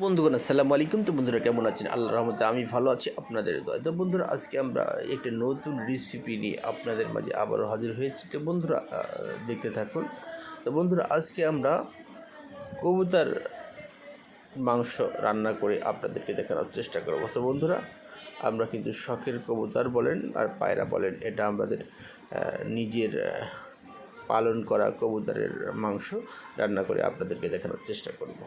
বন্ধুগণ আসসালামু আলাইকুম। তো বন্ধুরা কেমন আছেন? আল্লাহর রহমতে আমি ভালো আছি, আপনাদের দোয়ায়। তো বন্ধুরা আজকে আমরা একটা নতুন রেসিপি নিয়ে আপনাদের মাঝে আবারও হাজির হয়েছি। তো বন্ধুরা দেখতে থাকুন। তো বন্ধুরা আজকে আমরা কবুতর মাংস রান্না করে আপনাদেরকে দেখানোর চেষ্টা করব। তো বন্ধুরা আমরা কিন্তু শখের কবুতর বলেন আর পায়রা বলেন, এটা আমাদের নিজের পালন করা কবুতরের মাংস রান্না করে আপনাদেরকে দেখানোর চেষ্টা করব।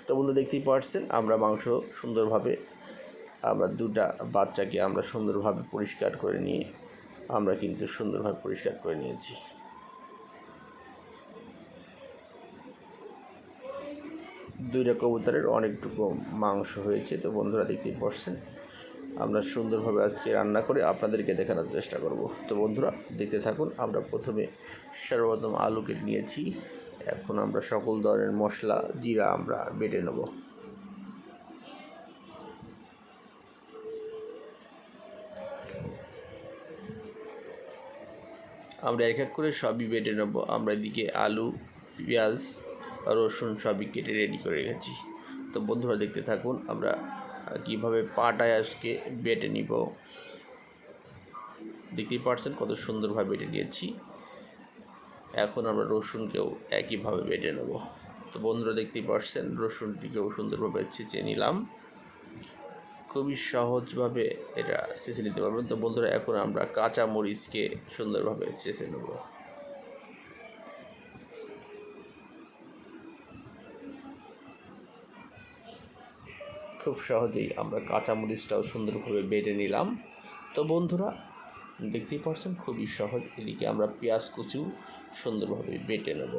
তো বন্ধু দেখতেই পাচ্ছেন আমরা মাংস সুন্দরভাবে আমরা দুটা বাচ্চাকে আমরা সুন্দরভাবে পরিষ্কার করে নিয়ে আমরা কিন্তু সুন্দরভাবে পরিষ্কার করে নিয়েছি। দুইটা কবুতরের অনেকটুকু মাংস হয়েছে। তো বন্ধুরা দেখতেই পাচ্ছেন আমরা সুন্দরভাবে আজকে রান্না করে আপনাদেরকে দেখানোর চেষ্টা করব। তো বন্ধুরা দেখতে থাকুন। আমরা প্রথমে সর্বপ্রথম আলু কেটে নিয়েছি। এখন আমরা সকল ধরনের মশলা জিরা আমরা বেটে নেব। আমরা এক এক করে সবই বেটে নেব। আমরা এদিকে আলু, পেঁয়াজ, রসুন সবই কেটে রেডি করে রেখেছি। তো বন্ধুরা দেখতে থাকুন আমরা কীভাবে পাটায় আজকে বেটে নিব। দেখতেই পাচ্ছেন কত সুন্দরভাবে বেটে নিয়েছি। এখন আমরা রসুনকেও একইভাবে বেটে নেব। তো বন্ধুরা দেখতেই পাচ্ছেন রসুনটিকেও সুন্দরভাবে ছেঁচে নিলাম। খুবই সহজভাবে এটা ছেঁচে নিতে পারবেন। তো বন্ধুরা এখন আমরা কাঁচা মরিচকে সুন্দরভাবে ছেঁচে নেব। খুব সহজেই আমরা কাঁচামরিচটাও সুন্দরভাবে বেটে নিলাম। তো বন্ধুরা দেখতেই পাচ্ছেন খুবই সহজ। এদিকে আমরা পেঁয়াজ কুচিও সুন্দরভাবে বেটে নেব।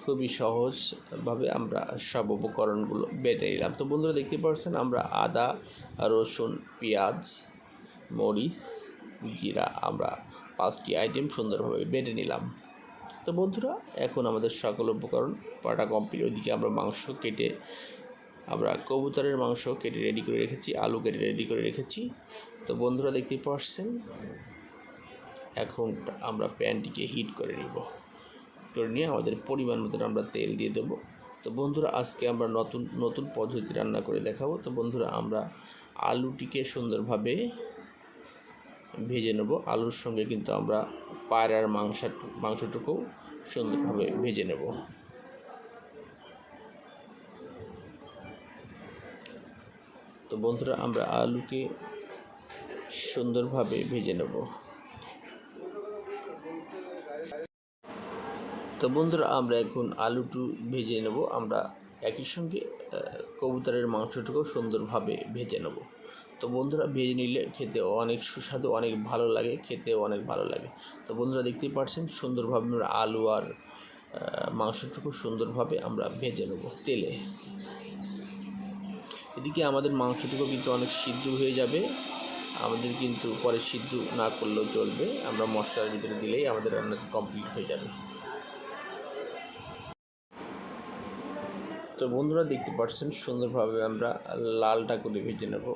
খুবই সহজভাবে আমরা সব উপকরণগুলো বেটে নিলাম। তো বন্ধুরা দেখতে পাচ্ছেন আমরা আদা, রসুন, পেঁয়াজ, মরিচ, জিরা আমরা 5টি আইটেম সুন্দরভাবে বেটে নিলাম। তো বন্ধুরা এখন আমাদের সকল উপকরণ বাটা কমপ্লিট। ওইদিকে আমরা মাংস কেটে আমরা কবুতরের মাংস কেটে রেডি করে রেখেছি, আলু কেটে রেডি করে রেখেছি। তো বন্ধুরা দেখতে পাচ্ছেন এখন আমরা প্যানটিকে হিট করে নিয়ে আমাদের পরিমাণ মতন আমরা তেল দিয়ে দেবো। তো বন্ধুরা আজকে আমরা নতুন পদ্ধতি রান্না করে দেখাবো। তো বন্ধুরা আমরা আলুটিকে সুন্দরভাবে ভেজে নেব। আলুর সঙ্গে কিন্তু আমরা পায়রার মাংসটুকু সুন্দরভাবে ভেজে নেব। তো বন্ধুরা আমরা আলুকে সুন্দরভাবে ভেজে নেব। তো বন্ধুরা আমরা এখন আলুটু ভেজে নেব। আমরা একই সঙ্গে কবুতরের মাংসটুকুও সুন্দরভাবে ভেজে নেব। তো বন্ধুরা ভেজে নিলে খেতে অনেক সুস্বাদু, অনেক ভালো লাগে, খেতেও অনেক ভালো লাগে। তো বন্ধুরা দেখতেই পাচ্ছেন সুন্দরভাবে আমরা আলু আর মাংসটুকু সুন্দরভাবে আমরা ভেজে নেব তেলে। এদিকে আমাদের মাংসটুকু কিন্তু অনেক সিদ্ধ হয়ে যাবে। আমাদের কিন্তু পরে সিদ্ধ না করলেও চলবে, আমরা মশলার ভিতরে দিলেই আমাদের রান্নাটা কমপ্লিট হয়ে যাবে। তো বন্ধুরা দেখতে পাচ্ছেন সুন্দরভাবে আমরা লালটা করে ভেজে নেব।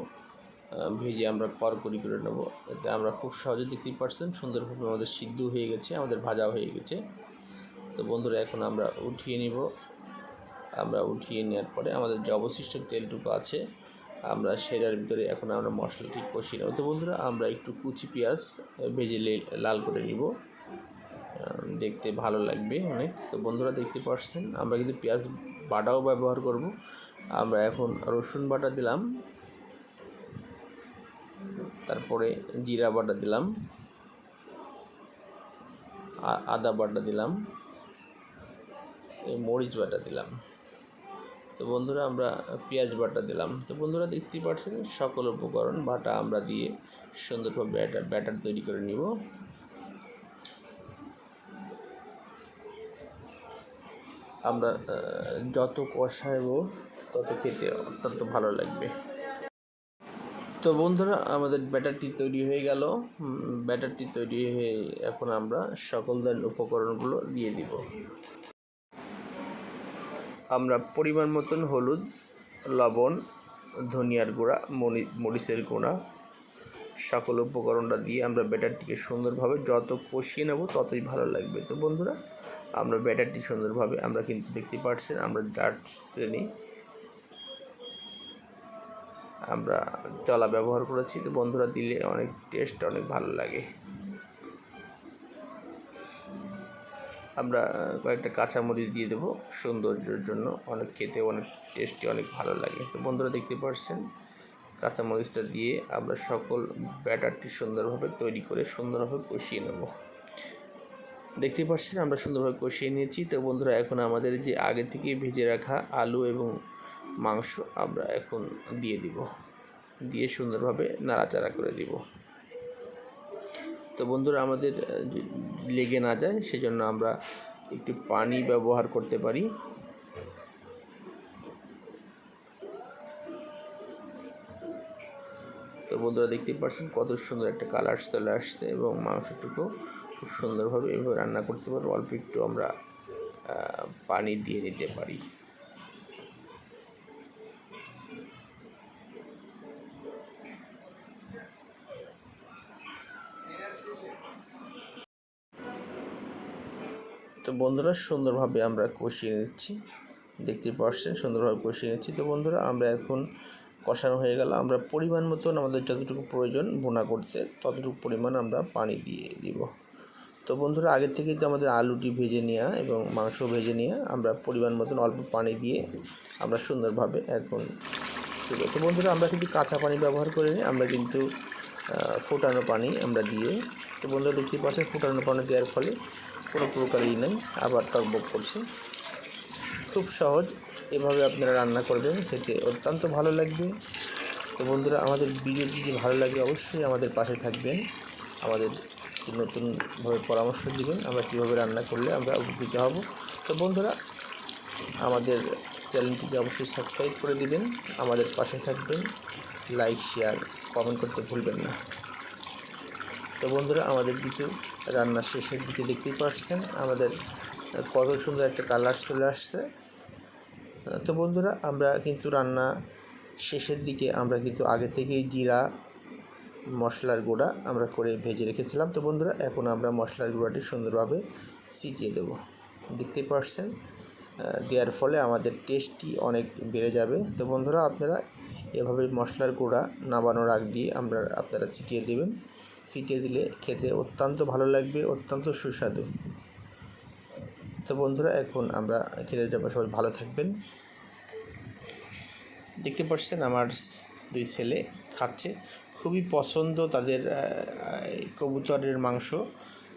ভেজে আমরা কড়কড়ি করে নেব। এতে আমরা খুব সহজে দেখতেই পাচ্ছেন সুন্দরভাবে আমাদের সিদ্ধ হয়ে গেছে, আমাদের ভাজা হয়ে গেছে। তো বন্ধুরা এখন আমরা উঠিয়ে নিব। আমরা উঠিয়ে নেওয়ার পরে আমাদের যে অবশিষ্ট তেলটুকু আছে আমরা সেটার ভিতরে এখন আমরা মশলাটি কষিয়ে নেব। তো বন্ধুরা আমরা একটু কুচি পেঁয়াজ ভেজে লাল করে নিব, দেখতে ভালো লাগবে অনেক। তো বন্ধুরা দেখতে পাচ্ছেন আমরা কিন্তু পেঁয়াজ বাটাও ব্যবহার করব। আমরা এখন রসুন বাটা দিলাম, তারপরে জিরা বাটা দিলাম, আদা বাটা দিলাম, মরিচ বাটা দিলাম। তো বন্ধুরা আমরা পেঁয়াজ বাটা দিলাম। তো বন্ধুরা দেখতেই পাচ্ছেন সকল উপকরণ বাটা আমরা দিয়ে সুন্দরভাবে ব্যাটার তৈরি করে নিব। আমরা যত কষাবো তত খেতে অত্যন্ত ভালো লাগবে। তো বন্ধুরা আমাদের ব্যাটারটি তৈরি হয়ে গেল। ব্যাটারটি তৈরি হয়ে এখন আমরা সকল ধরনের উপকরণগুলো দিয়ে দিব। আমরা পরিমাণ মতন হলুদ, লবণ, ধনিয়ার গুঁড়া, মরিচের গুঁড়া, সকল উপকরণটা দিয়ে আমরা ব্যাটারটিকে সুন্দরভাবে যত কষিয়ে নেব ততই ভালো লাগবে। তো বন্ধুরা, আমরা ব্যাটারটি সুন্দরভাবে আমরা কিন্তু দেখতে পাচ্ছেন আমরা ডার্ট শ্রেণী আমরা চলা ব্যবহার করেছি। তো বন্ধুরা, দিলে অনেক টেস্ট অনেক ভালো লাগে। আমরা কয়েকটা কাঁচামরিচ দিয়ে দেবো সৌন্দর্যের জন্য, অনেক খেতে অনেক টেস্টি অনেক ভালো লাগে। তো বন্ধুরা, দেখতে পাচ্ছেন কাঁচামরিচটা দিয়ে আমরা সকল ব্যাটারটি সুন্দরভাবে তৈরি করে সুন্দরভাবে কষিয়ে নেব। দেখতে পাচ্ছেন আমরা সুন্দরভাবে কষিয়ে নিয়েছি। তো বন্ধুরা, এখন আমাদের যে আগে থেকে ভেজে রাখা আলু এবং মাংস আমরা এখন দিয়ে দিব, দিয়ে সুন্দরভাবে নাড়াচাড়া করে দিব। তো বন্ধুরা, আমাদের লেগে না যায় সেজন্য আমরা একটু পানি ব্যবহার করতে পারি। তো বন্ধুরা, দেখতে পাচ্ছেন কত সুন্দর একটা কালার চলে আসছে এবং মাংসটুকু খুব সুন্দরভাবে এভাবে রান্না করতে পারবো। অল্প একটু আমরা পানি দিয়ে নিতে পারি। তো বন্ধুরা, সুন্দরভাবে আমরা কষিয়ে নিচ্ছি, দেখতে পাচ্ছেন সুন্দরভাবে কষিয়ে নিচ্ছি। তো বন্ধুরা, আমরা এখন কষানো হয়ে গেল, আমরা পরিমাণ মতন আমাদের যতটুকু প্রয়োজন ভুনা করতে ততটুকু পরিমাণ আমরা পানি দিয়ে দিব। তো বন্ধুরা, আগে থেকেই তো আমাদের আলুটি ভেজে নেওয়া এবং মাংস ভেজে নিয়ে আমরা পরিমাণ মতন অল্প পানি দিয়ে আমরা সুন্দরভাবে এখন শুরু। তো বন্ধুরা, আমরা কিন্তু কাঁচা পানি ব্যবহার করিনি, আমরা কিন্তু ফোটানো পানি আমরা দিয়ে। তো বন্ধুরা, দেখতে পাচ্ছেন ফোটানো পানি দেওয়ার ফলে কোনো প্রকারই নেই, আবার টকবক করছে। খুব সহজ, এভাবে আপনারা রান্না করবেন, খেতে অত্যন্ত ভালো লাগবে। তো বন্ধুরা, আমাদের ভিডিওটি যদি ভালো লাগে অবশ্যই আমাদের পাশে থাকবেন, আমাদের নতুনভাবে পরামর্শ দিবেন আমরা কীভাবে রান্না করলে আমরা উপকৃত হব। তো বন্ধুরা, আমাদের চ্যানেলটিকে অবশ্যই সাবস্ক্রাইব করে দিবেন, আমাদের পাশে থাকবেন, লাইক শেয়ার কমেন্ট করতে ভুলবেন না। তো বন্ধুরা, আমাদের কিছু রান্নার শেষের দিকে দেখতেই পাচ্ছেন আমাদের কত সুন্দর একটা কালার চলে আসছে। তো বন্ধুরা, আমরা কিন্তু রান্না শেষের দিকে আমরা কিন্তু আগে থেকেই জিরা মশলার গুঁড়া আমরা করে ভেজে রেখেছিলাম। তো বন্ধুরা, এখন আমরা মশলার গুঁড়াটি সুন্দরভাবে ছিটিয়ে দেব, দেখতেই পাচ্ছেন। দেওয়ার ফলে আমাদের টেস্টটি অনেক বেড়ে যাবে। তো বন্ধুরা, আপনারা এভাবে মশলার গুঁড়া নামানোর আগ দিয়ে আপনারা ছিটিয়ে দেবেন, ছিটিয়ে দিলে খেতে অত্যন্ত ভালো লাগবে, অত্যন্ত সুস্বাদু। তো বন্ধুরা, এখন আমরা খেতে যাবো, সবাই ভালো থাকবেন। দেখতে পাচ্ছেন আমার দুই ছেলে খাচ্ছে, খুবই পছন্দ তাদের কবুতরের মাংস,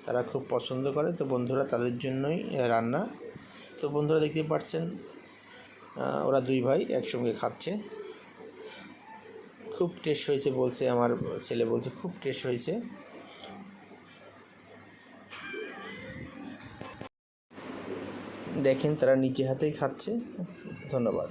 তারা খুব পছন্দ করে। তো বন্ধুরা, তাদের জন্যই রান্না। তো বন্ধুরা, দেখতে পাচ্ছেন ওরা দুই ভাই একসঙ্গে খাচ্ছে, খুব টেস্ট হয়েছে বলছে, আমার ছেলে বলছে খুব টেস্ট হয়েছে। দেখেন তারা নিজে হাতেই খাচ্ছে। ধন্যবাদ।